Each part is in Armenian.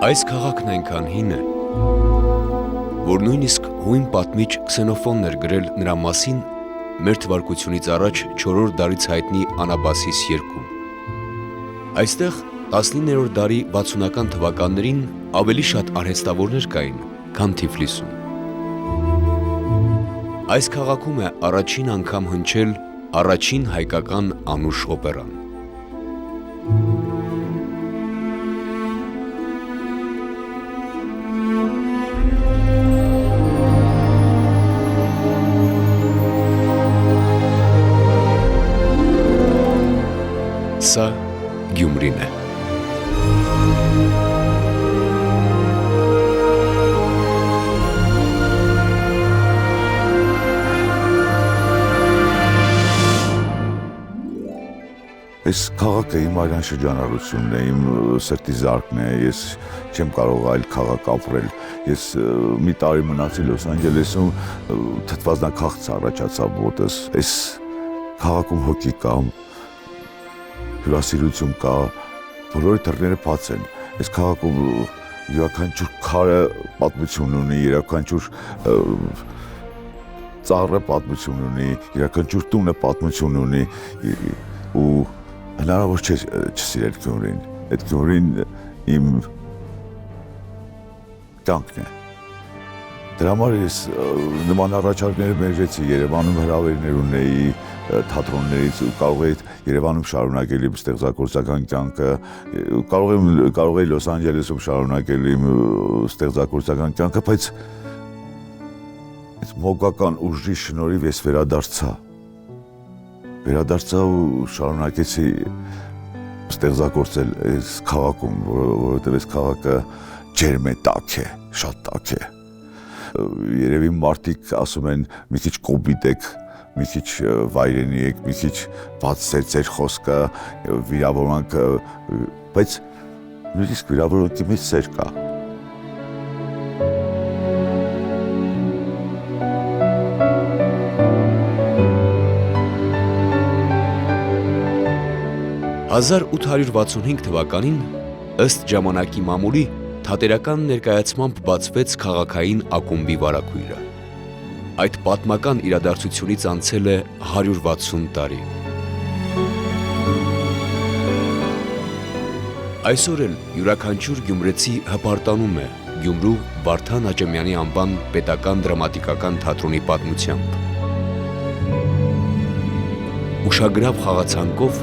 Այս քաղաքն այնքան հին է, որ նույնիսկ հույն պատմիչ Քսենոֆոնն էր գրել նրա մասին մեր թվարկությունից առաջ 4-րդ դարից հայտնի Անաբասիս 2-ում։ Այստեղ 19-րդ դարի 60-ական թվականներին ավելի շատ արհեստավորներ կային, քան Թիֆլիսում։ Այս քաղաքում է առաջին անգամ հնչել առաջին հայկական անուշ օպերան։ Սա Գյումրին է։ Այս քաղաքը իմ արյան շրջանառությունն է, իմ սրտի զարկն է, ես չեմ կարող այլ քաղաք ապրել։ Ես մի տարի մնացի Լոս Անջելեսում, թթվածնաքաղց առաջացավ ոտս։ Այս քաղաքում հոգի կա, հյուրասիրություն կա, բոլորի դռները բաց են։ Այս քաղաքում յուրաքանչյուր քարը պատմություն ունի, յուրաքանչյուր ծառը պատմություն ունի, յուրաքանչյուր տունը պատմություն ունի ու հնարավոր չէ չսիրել Գյումրին։ Այդ Գյումրին իմ կյանքն է։ Դրա համար ես նման առաջարկներ մերժեցի, Երևանում հրավերներ ունեի թատրոններից ու կարող էի Երևանում շարունակել իմ ստեղծագործական կյանքը, կարող էի Լոս Անջելեսում շարունակել իմ ստեղծագործական կյանքը, բայց այս մոգական ուժի շնորհիվ ես վերադարձա ու շարունակեցի ստեղծագործել այս քաղաքում, որովհետև այս քաղաքը ջերմ է, տաք է, շատ տաք է։ Երևի մարդիկ ասում են մի քիչ կոպիտ եք, մի քիչ վայրենի եք, մի քիչ բացեք ձեր խոսքը, վիրավորանք, բայց նույնիսկ վիրավորանքի մեջ սեր կա։ 1865 թվականին ըստ ժամանակի մամուլի թատերական ներկայացմամբ բացվեց քաղաքային ակումբի վարագույրը։ Այդ պատմական իրադարձությունից անցել է 160 տարի։ Այսօր էլ յուրաքանչյուր գյումրեցի հպարտանում է Գյումրու Վարդան Աճեմյանի անվան պետական դրամատիկական թատրոնի պատմությամբ։ Ուշագրավ խաղացանկով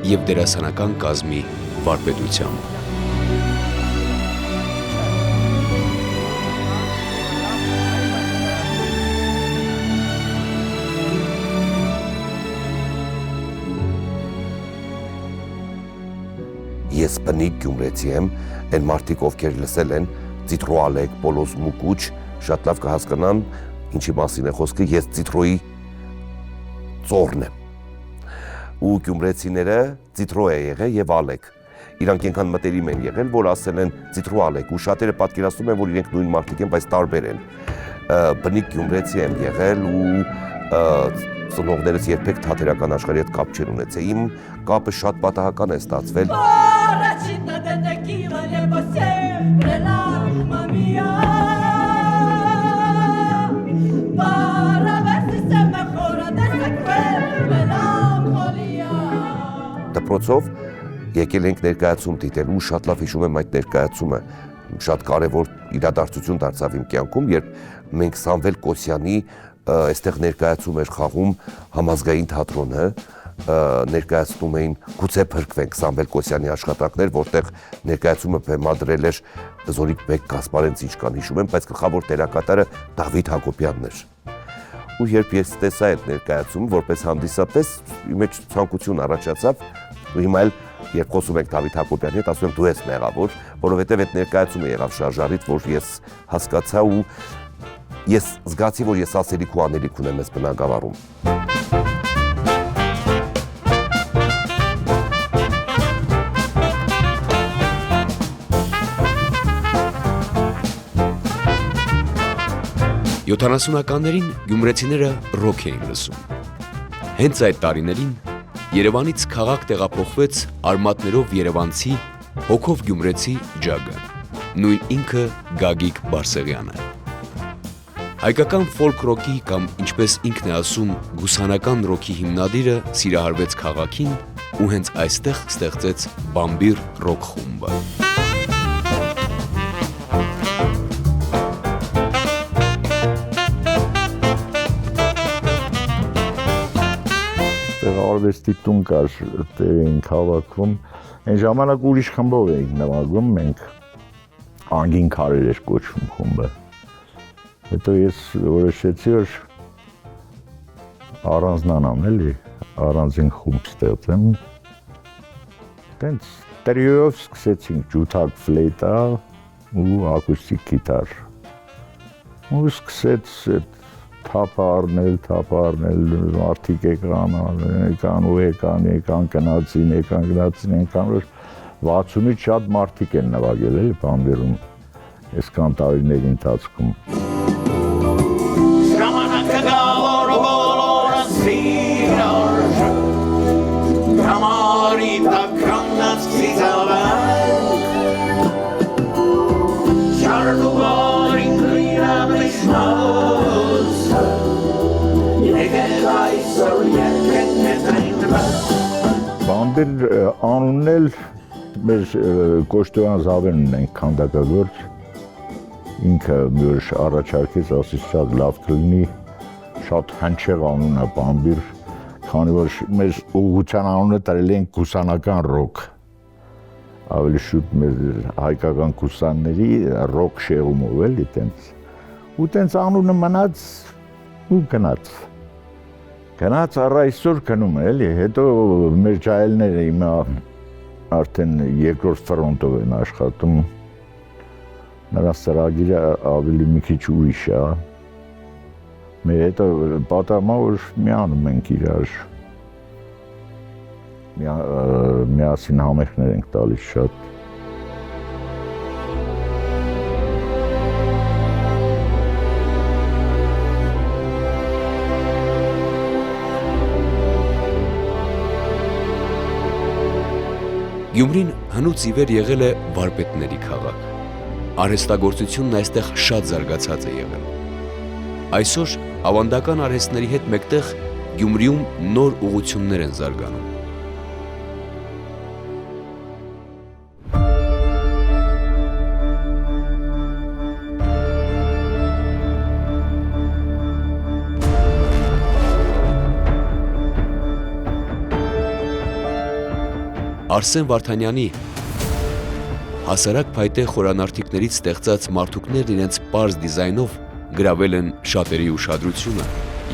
և դերասանական կազմի վարպետությամբ։ Ես բնիկ գյումրեցի եմ, այն մարդիկ, ովքեր լսել են Ծիտրոալեկ, Պոլոս Մուկուչ, շատ լավ կհասկանան ինչի մասին է խոսքը, ես Ծիտրոյի ծոռն եմ։ Ու գյումրեցիները Ծիտրո է եղել և Ալեկ։ Իրանք ենքան մտերիմ են եղել, որ ասել են Ծիտրոալեկ ու շատերը պատկերացնում են, որ իրենք նույն մարդիկ են, բայց տարբեր են։ Բնիկ գյումրեցի եմ եղել ու ծնողներս երբեք թատերական աշխարհի հետ կապ չեն ունեցել։ Իմ կապը շատ պատահական է ստացվել։ Դպրոցով եկել ենք ներկայացում դիտել ու շատ լավ հիշում եմ այդ ներկայացումը։ Շատ կարևոր իրադարձություն դարձավ իմ կյանքում, երբ մենք Սամվել Կոսյանի այստեղ ներկայացում էր խաղում համազգային թատրոնը, ներկայացնում էին գուցե փրկվենք Սամվել Կոսյանի աշխատանքներ, որտեղ ներկայացումը բեմադրել էր Զորիկ Բեկ Կասպարենցի, ինչքան հիշում եմ, բայց գլխավոր դերակատարը Դավիթ Հակոբյանն էր։ Ու երբ ես տեսա այդ ներկայացումը որպես հանդիսատես, իմ մեջ ցանկություն առաջացավ, ու հիմա էլ երբ խոսում ենք Դավիթ Հակոբյանի հետ, ասում եմ դու ես մեղավոր, որովհետև այդ ներկայացումը եղավ շարժառիթ, որ ես հասկացա ու ես զգացի, որ ես ասելիք ու անելիք ունեմ այս բնագավառում։ Յոթանասունականներին գյումրեցիները ռոք էին լսում։ Հենց այդ տարիներին Երևանից քաղաք տեղափոխվեց արմատներով երևանցի, հոգով գյումրեցի ջագը։ նույն ինքը Գագիկ Բարսեղյանը։ Հայկական ֆոլք ռոքի կամ ինչպես ինքն է ասում գուսանական ռոքի հիմնադիրը սիրահարվեց քաղաքին ու հենց այստեղ ստեղծեց Բամբիր ռոք խումբը։ Արվեստի տուն կար տերեինք հավաքում, այն ժամանակ ուրիշ խմբով էինք նվագում, մենք անգին քարեր էր կոչվում խումբը։ Հետո ես որոշեցի, որ առանձնանամ էլի, առանձին խումբ ստեղծեմ։ Տենց տրիոյով սկսեցինք ջութակ ֆլեյտա ու ակուստիկ գիտար։ Ու սկսեց այդ թափ առնել, մարդիկ եկան ու եկան գնացին, որ 60-ից շատ մարդիկ են նվագել էլի Բամբիրում այսքան տարիների ընթացքում։ Ժամանակը գալոր բոլորը սիրար, կամարի տակրանած ծիծաղանք, շարդուվարին գրիրան իշմոս, եկել այսօր եկեն նետային Բամբիր անունն էլ մեր Կոշտոյան Զավենն ունենք քանդակագործ, ինքը մի օր առաջարկեց, ասեց շատ լավ կլինի, շատ հնչեղ անուն է Բամբիր, քանի որ մեր ուղղության անունը տվել են գուսանական ռոք, ավելի շուտ մեր հայկական գուսանների ռոք շեղումով էլի տենց, ու տենց անունը մնաց ու գնաց առ այսօր գնում է էլի, հետո մեր ջահելները հիմա արդեն երկրորդ ֆրոնտով են աշխատում, նրանց ծրագիրը ավելի մի քիչ ուրիշ է, մեր հետո պատահում որ միանում ենք իրար, միասին համերգներ ենք տալիս շատ։ Գյումրին հնուց ի վեր եղել է վարպետների քաղաք։ Արհեստագործությունն այստեղ շատ զարգացած է եղել։ Այսօր ավանդական արհեստների հետ մեկտեղ Գյումրիում նոր ուղղություններ են զարգանում։ Արսեն Վարդանյանի հասարակ փայտե խորանարդիկներից ստեղծած մարդուկներն իրենց պարզ դիզայնով գրավել են շատերի ուշադրությունը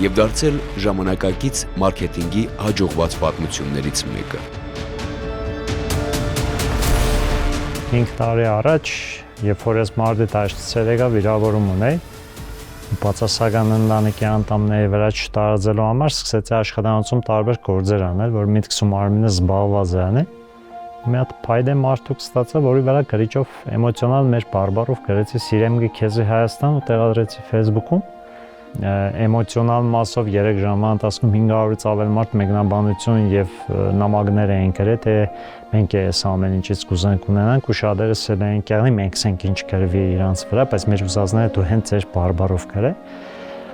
և դարձել ժամանակակից մարքեթինգի հաջողված պատմություններից մեկը։ 5 տարի առաջ, երբ որ ես Մարտի 13-ը վիրավորում ունեի, բացասական ընտանիքի անդամների վրա չտարածելու համար սկսեցի աշխատանոցում տարբեր գործեր անել, որ միտքս ու մարմինս զբաղված է անի։ Մի հատ փայտե մարդուկ ստացա, որի վրա գրիչով էմոցիոնալ մեր բարբառով գրեցի «Սիրեմ գի քեզի Հայաստան» ու տեղադրեցի Facebook-ում։ Էմոցիոնալ մասով 3 ժամվա ընթացքում 500-ից ավել մարդ մեկնաբանություն եւ նամակներ էին գրել, թե մենք այս ամեն ինչից կուզենք ունենանք ու շատերս էլ էին կեղնի մենք ցենք ինչ գրվի իրանց վրա, բայց մեր ուզածները դու հենց ձեր բարբառով գրե։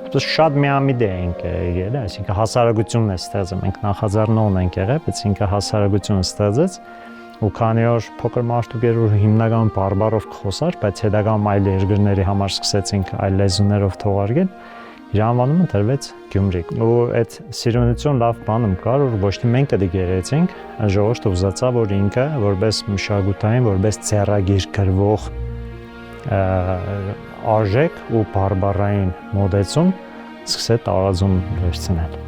Շատ միամիտ ենք եղել, այսինքն հասարակությունն է ստեղծել, մենք նախաձեռնողն ենք եղել, բայց ինքը հասարակությունը ստեղծեց ու քանի որ փոքր մարդուկ էր որ հիմնական բարբառով կխոսար, բայց հետագայում այլ երկրների համար սկսեցինք այլ լեզուներով թողարկել, իր անվանումը տրվեց Գյումրի։ Ու այդ սիրունություն լավ բանում կար, որ ոչ թե մենք դա գերեցինք, ժողովուրդը ուզացավ, որ ինքը որպես մշակութային, որպես ցերագիր գրվող արժեք ու բարբառային մոդեցում սկսեց տարածում վերցնել։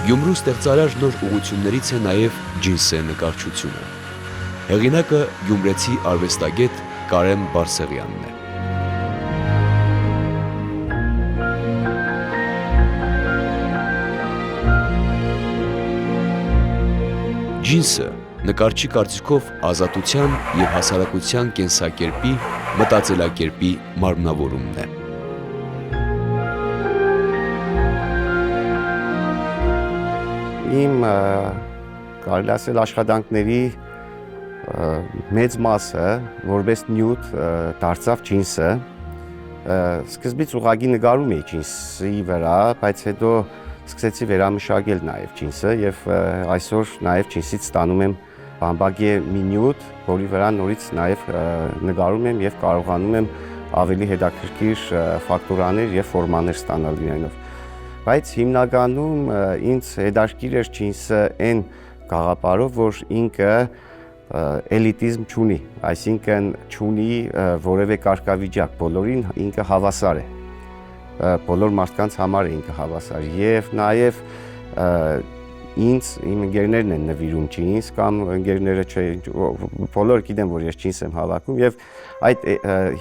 Գյումրու ստեղծարար նոր ուղղություններից է նաև ջինսե նկարչությունը։ Հեղինակը գյումրեցի արվեստագետ Կարեն Բարսեղյանն է։ Ջինսը նկարչի կարծիքով ազատության և հասարակության կենսակերպի, մտածելակերպի մարմնավորումն է։ Իմ կարելի ասել աշխատանքների մեծ մասը որպես նյութ դարձավ ջինսը։ Սկզբից ուղղակի նկարում էի ջինսի վրա, բայց հետո սկսեցի վերամշակել նաև ջինսը եւ այսօր նաև ջինսից ստանում եմ բամբակի մի նյութ, որի վրա նորից նաև նկարում եմ եւ կարողանում եմ ավելի հետաքրքիր ֆակտուրաներ եւ ֆորմաներ ստանալ իրենով։ Բայց հիմնականում ինձ հետաքրքիր էր ջինսը այն գաղափարով, որ ինքը էլիտիզմ չունի, այսինքն չունի որևէ կարգավիճակ, բոլորին ինքը հավասար է, բոլոր մարդկանց համար է ինքը հավասար եւ նաեւ ինձ իմ ընկերներն են նվիրում ջինս կամ ընկերները չէ, բոլորը գիտեն, որ ես ջինս եմ հավաքում եւ այդ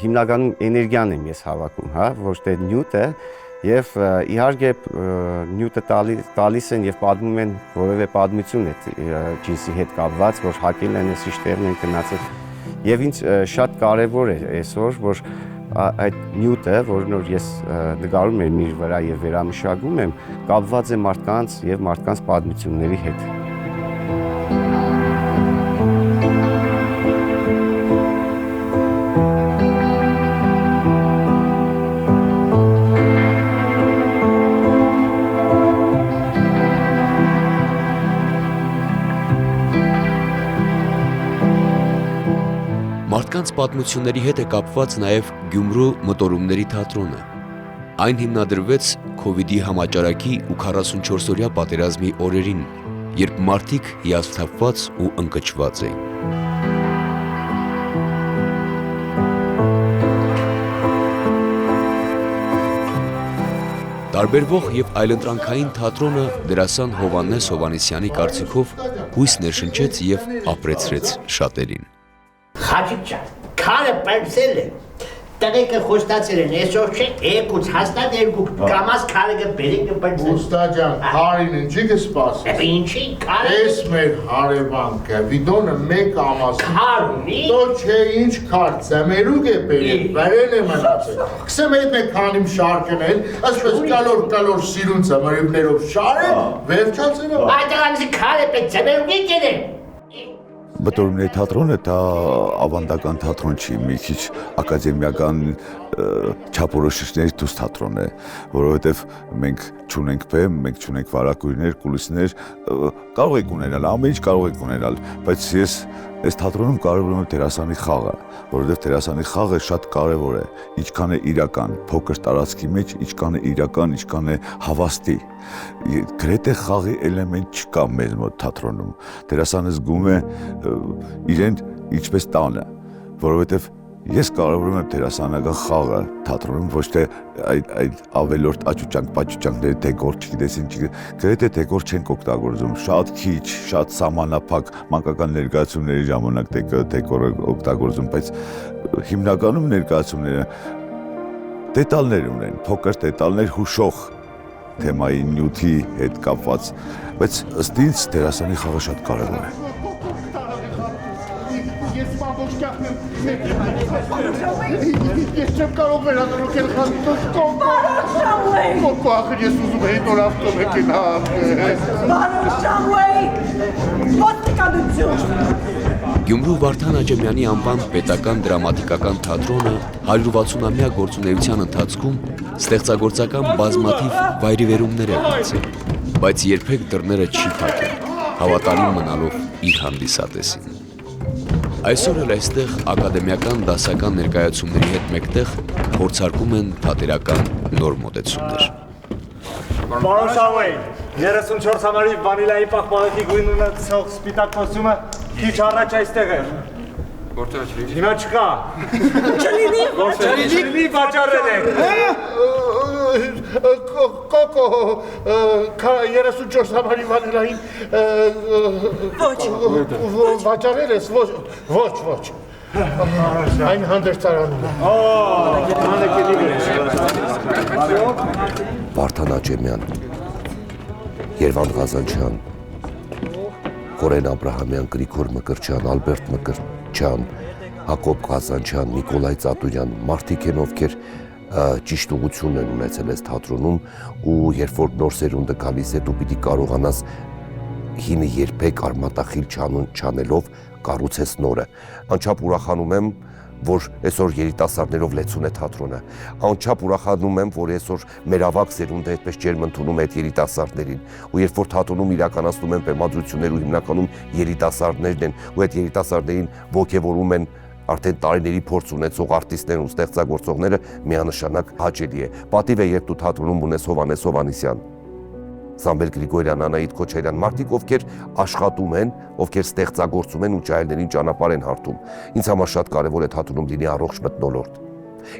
հիմնականում էներգիան եմ ես հավաքում, հա, ոչ թե նյութը եւ իհարկե նյութը տալիս են եւ պատմում են որևէ պատմություն է ջինսի հետ կապված, որ հակել են այսիշ տեղն են գնացել եւ ինձ շատ կարեւոր է այսօր, որ այդ նյութը, որն որ ես նկարում եմ իր վրա եւ վերամշակում եմ, կապված է մարդկանց եւ մարդկանց պատմությունների հետ։ Մարդկանց պատմությունների հետ է կապված նաև Գյումրու մտորումների թատրոնը։ Այն հիմնադրվեց Քովիդի համաճարակի ու 44-օրյա պատերազմի օրերին, երբ մարդիկ հիասթափված ու ընկճված էին։ Տարբերվող եւ այլընտրանքային թատրոնը դերասան Հովհաննես Հովհաննիսյանի կարծիքով հույս ներշնչեց եւ ապրեցրեց շատերին։ Խաչիկյան, քարը պերսել է, տղեկը խոստացել են, այսօր չէ, երկուց հաստատ երկու կամաս քարը կբերի կպերսել։ Ուստաջան, քարին ինչի կսպասես։ Էպի ինչի, քարը։ Էս մեր հարևանքը, վիդոնը մեկ ամաս։ Քար ունի։ Դո չէ, ինչ քար, ծեմերուկ է բերել, բերել է մնացել։ Կսեմ հետ մեկ քանիմ շարքնել, ասպես կալոր սիրուն ծմերուկներով շարել, վերջացել է։ Այդ աղանցի քարը պետ ծեմերուկի կենեն։ Մտորումների թատրոնը դա ավանդական թատրոն չի, մի քիչ ակադեմիական չափորոշիչների դուրս թատրոն է, որովհետև մենք չունենք բեմ, մենք չունենք վարակույրներ, կուլիսներ, կարող եք ունենալ, ամեն ինչ կարող եք ունենալ, բայց ես այս թատրոնում կարևորում եմ դերասանի խաղը, որովհետև դերասանի խաղը շատ կարևոր է, ինչքան է իրական, փոքր տարածքի մեջ, ինչքան է իրական, ինչքան է հավաստի։ Գրեթե խաղի էլեմենտ չկա մեր մոտ թատրոնում։ Դերասանը զգում է իրեն ինչպես տանը, որովհետև ես կարևորում եմ դերասանական խաղը թատրոնում, ոչ թե այդ ավելորդ աճուճանք-պաճուճանքները դեկոր չգիտես ինչ, գրեթե դեկոր չենք օգտագործում, շատ քիչ, շատ սահմանափակ մանկական ներկայացումների ժամանակ դեկորը օգտագործում, բայց հիմնականում ներկայացումները դետալներ ունեն, փոքր դետալներ հուշող թեմայի նյութի հետ կապված, բայց ըստ ինձ դերասանի խաղը շատ կարևոր է։ Ես չեմ կարող վերանորոգել խանդոս կոկո ախր ես ուզում էի նոր ավտոմեքենա Գյումրու Վարդան Աճեմյանի անվան պետական դրամատիկական թատրոնը 160-ամյա գործունեության ընթացքում ստեղծագործական բազմաթիվ վայրիվերումներ է ունեցել, բայց երբեք դռները չի փակել, հավատարիմ մնալով իր հանդիսատեսին։ Այսօր էլ այստեղ ակադեմիական դասական ներկայացումների հետ մեկտեղ փորձարկում են թատերական նոր մոտեցումներ։ Պարոն Շահուեին, 34 համարի վանիլայի պահպանեցի գույն ունեցող սպիտակ կոստյումը քիչ առաջ այստեղ էր։ Որտեղ չլինի։ Հիմա չկա։ Չլինի, վաճառել եք։ Կոկո 34 համարի վանիլային վաճառել ես, ոչ։ Այն հանդերձարանում է։ Վարդան Աճեմյան, Երվանդ Ղազանչյան, Խորեն Աբրահամյան, Գրիգոր Մկրտչյան, Ալբերտ Մկրտչյան, Հակոբ Ղազանչյան, Նիկոլայ Ծատուրյան, մարդիկ են, ովքեր ճիշտ ուղղություն են ունեցել այս թատրոնում ու երբ որ նոր սերունդը գալիս է, դու պիտի կարողանաս հինը երբեք արմատախիլ չանելով կառուցես նորը։ Անչափ ուրախանում եմ, որ այսօր երիտասարդներով լեցուն է թատրոնը։ Անչափ ուրախանում եմ, որ այսօր մեր ավագ սերունդը այդպես ջերմ ընդունում է այդ երիտասարդներին։ Ու երբ որ թատրոնում իրականացնում են բեմադրություններ ու հիմնականում երիտասարդներն են, ու այդ երիտասարդներին ոգևորում են արդեն տարիների փորձ ունեցող արտիստներն ու ստեղծագործողները, միանշանակ հաճելի է։ Պատիվ է, երբ դու թատրոնում ունես Հովհաննես Հովհաննիսյան, Սամվել Գրիգորյան, Անահիտ Քոչարյան, մարդիկ, ովքեր աշխատում են, ովքեր ստեղծագործում են ու ճայելներին ճանապարհ են հարթում։ Ինձ համար շատ կարևոր է թատրոնում լինի առողջ մթնոլորտ։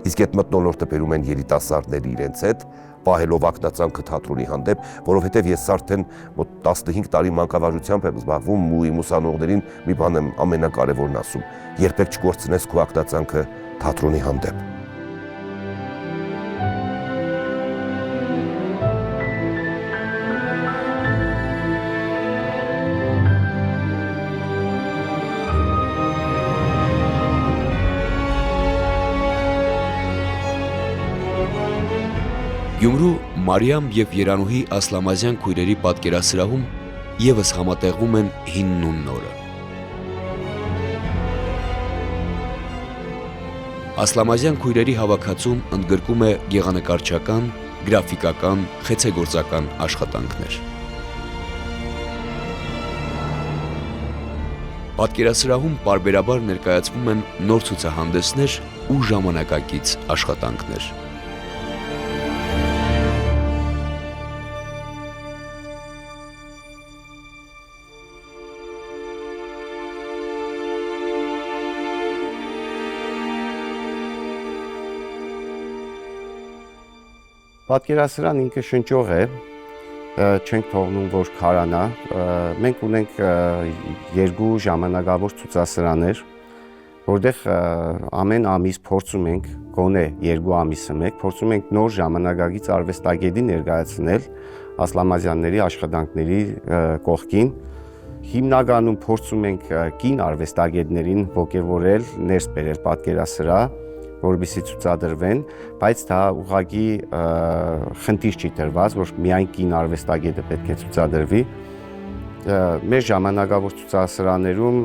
Իսկ այդ մթնոլորտը բերում են երիտասարդները իրենց հետ, պահելով ակնածանքը թատրոնի հանդեպ, որովհետև ես արդեն մոտ 15 տարի մանկավարժությամբ եմ զբաղվում ու իմ ուսանողներին մի բան եմ ամենակարևորն ասում. երբեք չկորցնես քո ակնածանքը թատրոնի հանդեպ։ Գյումրու Մարիամ եւ Երանուհի Ասլամազյան քույրերի պատկերասրահում եւս համատեղվում են հինն ու նորը։ Ասլամազյան քույրերի հավաքածուն ընդգրկում է գեղանկարչական, գրաֆիկական, խեցեգործական աշխատանքներ։ Պատկերասրահում պարբերաբար ներկայացվում են նոր ցուցահանդեսներ ու ժամանակակից աշխատանքներ։ Պատկերասրահն ինքը շնչող է, չենք թողնում, որ քարանա։ Մենք ունենք երկու ժամանակավոր ցուցասրահներ, որտեղ ամեն ամիս փորձում ենք, գոնե 2 ամիսը մեկ, փորձում ենք նոր ժամանակակից արվեստագետի ներկայացնել Ասլամազյանների աշխատանքների կողքին։ Հիմնականում փորձում ենք կին արվեստագետներին ոգևորել, ներս բերել պատկերասրահ, որպեսզի ցուցադրվեն, բայց դա ուղղակի խնդիր չի դրված, որ միայն կին արվեստագետը պետք է ցուցադրվի։ Մեր ժամանակավոր ցուցասրահներում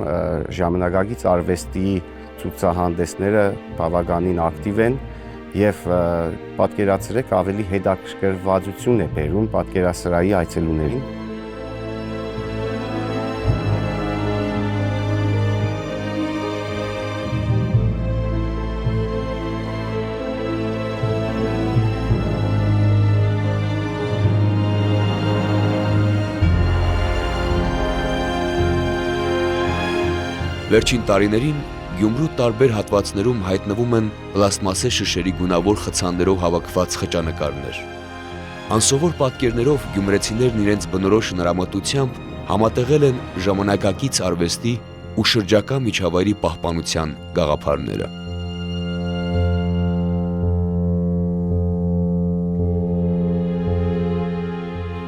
ժամանակակից արվեստի ցուցահանդեսները բավականին ակտիվ են եւ պատկերացրեք ավելի հետաքրքրվածություն է բերում պատկերասրահի այցելուներին։ Վերջին տարիներին Գյումրու տարբեր հատվածներում հայտնվում են պլաստմասե շշերի գունավոր խցաններով հավաքված խճանկարներ։ Անսովոր պատկերներով գյումրեցիներն իրենց բնորոշ հնարամտությամբ համատեղել են ժամանակակից արվեստի ու շրջակա միջավայրի պահպանության գաղափարները։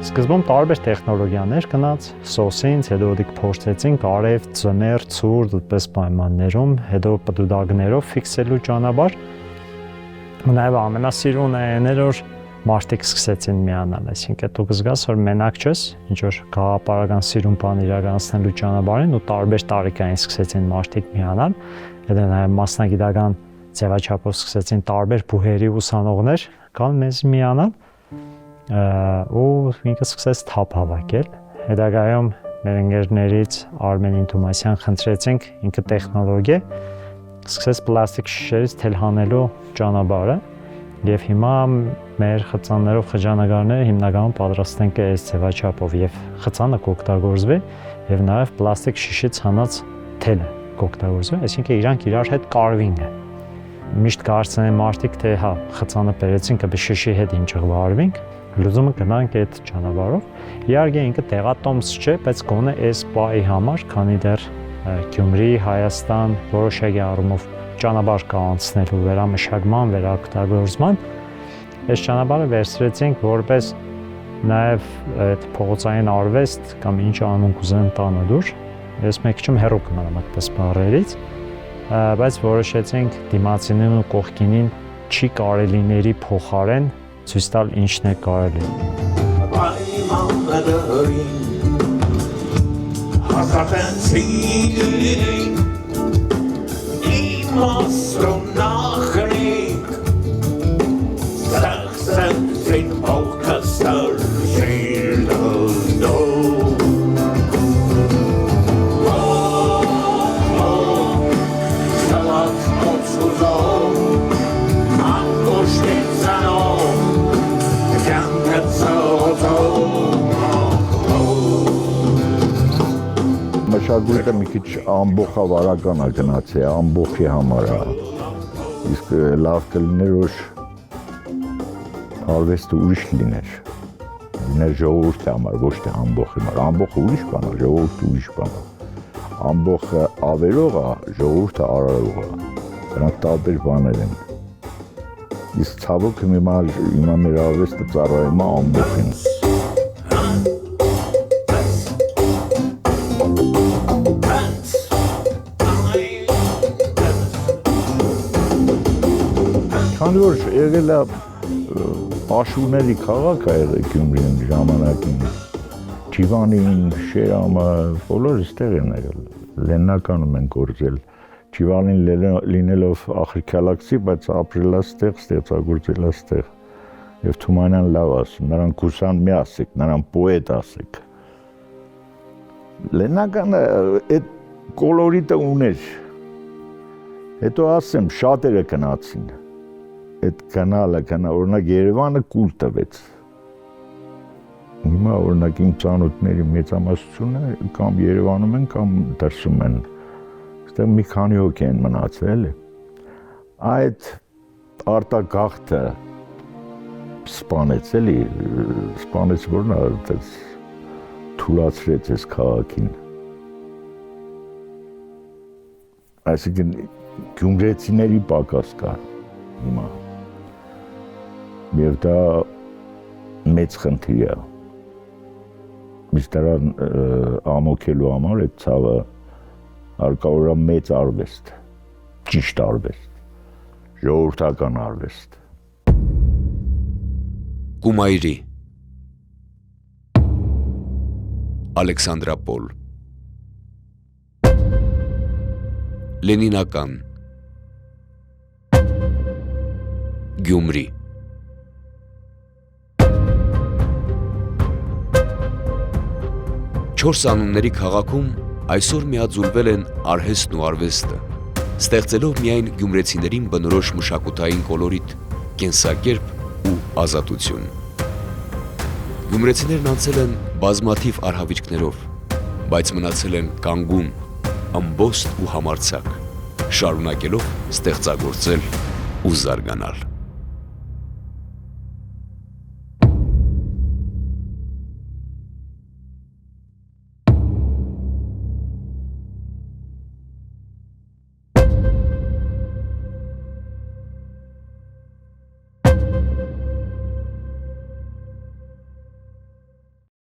Սկզբում տարբեր տեխնոլոգիաներ գնաց, սոսինց, հետո դիք փորձեցինք արև, ծներ, ցուրտ, այդպես պայմաններում, հետո պտուտակներով ֆիքսելու ճանապարհ։ Ու նաև ամենասիրուն է այն էր, որ մարդիկ սկսեցին միանալ, այսինքն դու կզգաս, որ մենակ չես, ինչ որ գաղափարական սիրուն բան իրականացնելու ճանապարհին ու տարբեր տարիքային սկսեցին մարդիկ միանալ, հետո նաև մասնագիտական ձևաչափով սկսեցին տարբեր բուհերի ուսանողներ կան մեզ միանալ ու ինքը սկսեց թափ հավաքել։ Հետագայում մեր ընկերներից Արմենին Թումասյան խնդրեցինք, ինքը տեխնոլոգ է, սկսեց պլաստիկ շշերից թել հանելու ճանապարհը եւ հիմա մեր խցաններով խճանկարները հիմնականում պատրաստենք այս ձևաչափով եւ խցանը կօգտագործվի եւ նաեւ պլաստիկ շշից հանած թելը կօգտագործվի, այսինքն իրանք իրար հետ կարվինգ է։ Միշտ կարծեն մարդիկ, թե հա, խցանը բերեցինք, ապա շշի հետ ինչ վարվենք, լուծումը գնանք այդ ճանապարհով։ Իհարկե ինքը տեղատոմս չէ, բայց գոնե այս պահի համար, քանի դեռ Գյումրի, Հայաստան որոշակի առումով ճանապարհ կա անցնելու վերամշակման, վերօգտագործման, այս ճանապարհը վերցրեցինք որպես Նաև այդ փողոցային արվեստ կամ ինչ անուն կուզեն տանը դուր։ Ես մեկ քիչ հեռու կմնամ այդպես բառերից, բայց որոշեցինք դիմացինին ու կողքինին չի կարելիների փոխարեն ցույց տալ ինչն է կարելի։ Մշակույթը մի քիչ ամբողջավարական է գնացել, ամբողջի համար է։ Իսկ լավ կլիներ, որ արվեստը ուրիշ լիներ։ Լիներ ժողովրդի համար, ոչ թե ամբողջի համար։ Ամբողջը ուրիշ բան է, ժողովուրդը ուրիշ բան է։ Ամբողջը ավերող է, ժողովուրդը արարող է։ Դրանք տարբեր բաներ են։ Իսկ ցավոք հիմա մեր արվեստը ծառայում է ամբողջին։ Քանի որ եղել է աշունների քաղաք է եղել Գյումրին ժամանակին, Չիվանին, Շերամը, բոլորը ստեղ են եղել, Լեննականում են գործել, Չիվանին լինելով ախրիկալակցի, բայց ապրել է ստեղ, ստեղծագործել է ստեղ, և Թումանյան լավ ասում, նրան կուսան մի ասեք, նրան պոետ ասեք։ Լեննականը այդ կոլորիտը ուներ, հետո ասեմ, շատերը կնացին, այդ կանալը, օրինակ Երևանը կուլ տվեց։ Հիմա օրինակ իմ ծանոթների մեծամասնությունը կամ Երևանում են, կամ դրսում են։ Այստեղ մի քանի հոգի են մնացել։ Այդ արտագաղթը սպանեց էլի, սպանեց որն է, թուլացրեց այս քաղաքին։ Այսինքն գյումրեցիների պակաս կա հիմա։ Եվ դա մեծ խնդիր է։ Իսկ դրան ամոքելու համար այդ ցավը հարկավոր է մեծ արվեստ, ճիշտ արվեստ, ժողովրդական արվեստ։ Կումայրի Ալեքսանդրապոլ Լենինական Գյումրի Չորս անունների քաղաքում այսօր միաձուլվել են արհեստն ու արվեստը, ստեղծելով միայն գյումրեցիներին բնորոշ մշակութային կոլորիտ, կենսակերպ ու ազատություն։ Գյումրեցիներն անցել են բազմաթիվ արհավիրքներով, բայց մնացել են կանգուն, ամբոստ ու համարձակ, շարունակելով ստեղծագործել ու զարգանալ։